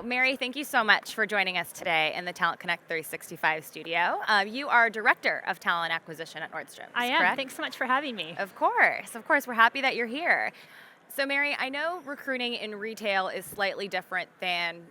Mary, thank you so much for joining us today in the Talent Connect 365 studio. You are Director of Talent Acquisition at Nordstrom, I am. correct? Thanks so much for having me. Of course, of course. We're happy that you're here. So, Mary, I know recruiting in retail is slightly different than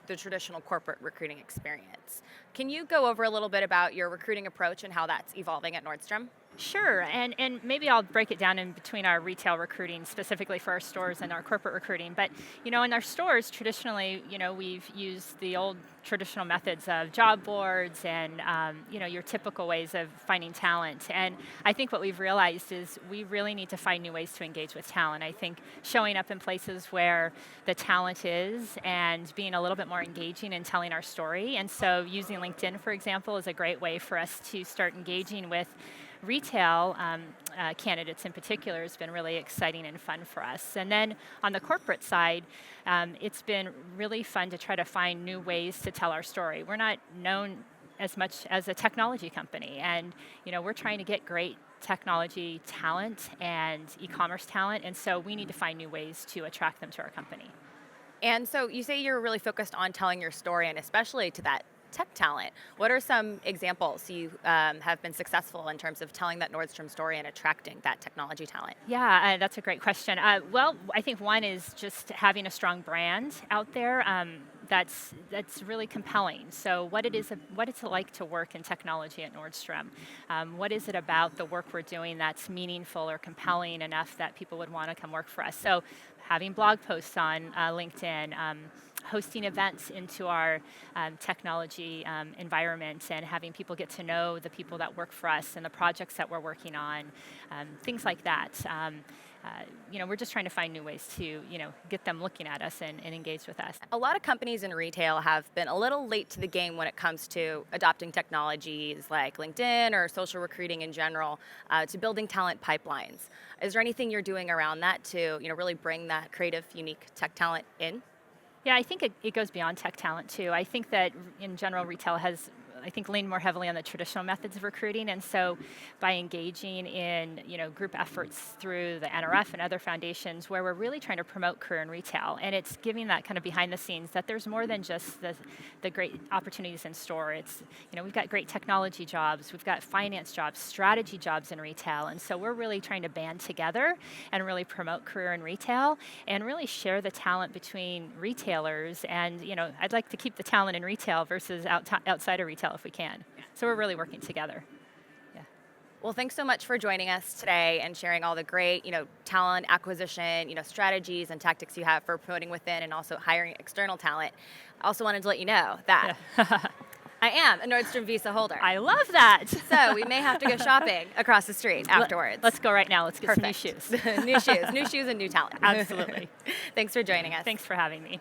the traditional corporate recruiting experience. Can you go over a little bit about your recruiting approach and how that's evolving at Nordstrom? Sure, and maybe I'll break it down in between our retail recruiting, specifically for our stores, and our corporate recruiting. But in our stores, traditionally, we've used the old traditional methods of job boards and your typical ways of finding talent. And I think what we've realized is we really need to find new ways to engage with talent. I think showing up in places where the talent is and being a little bit more engaging and telling our story. And so using LinkedIn, for example, is a great way for us to start engaging with retail candidates in particular. Has been really exciting and fun for us. And then on the corporate side, it's been really fun to try to find new ways to tell our story. We're not known as much as a technology company, and we're trying to get great technology talent and e-commerce talent, and so we need to find new ways to attract them to our company. And so you say you're really focused on telling your story, and especially to that tech talent. What are some examples you have been successful in terms of telling that Nordstrom story and attracting that technology talent? Yeah, that's a great question. Well, I think one is just having a strong brand out there that's really compelling. So what it's like to work in technology at Nordstrom? What is it about the work we're doing that's meaningful or compelling enough that people would want to come work for us? So having blog posts on LinkedIn, hosting events into our technology environment, and having people get to know the people that work for us and the projects that we're working on, things like that. We're just trying to find new ways to get them looking at us and engage with us. A lot of companies in retail have been a little late to the game when it comes to adopting technologies like LinkedIn or social recruiting in general to building talent pipelines. Is there anything you're doing around that to really bring that creative, unique tech talent in? Yeah, I think it goes beyond tech talent too. I think that in general, retail has, leaned more heavily on the traditional methods of recruiting, and so by engaging in group efforts through the NRF and other foundations, where we're really trying to promote career in retail, and it's giving that kind of behind the scenes that there's more than just the great opportunities in store. It's we've got great technology jobs, we've got finance jobs, strategy jobs in retail, and so we're really trying to band together and really promote career in retail and really share the talent between retailers. And I'd like to keep the talent in retail versus outside of retail if we can. So we're really working together. Yeah. Well, thanks so much for joining us today and sharing all the great, talent acquisition, strategies and tactics you have for promoting within and also hiring external talent. I also wanted to let you know that I am a Nordstrom Visa holder. I love that. So we may have to go shopping across the street afterwards. Let's go right now. Let's get Perfect. some new shoes. New shoes and new talent. Absolutely. Thanks for joining us. Thanks for having me.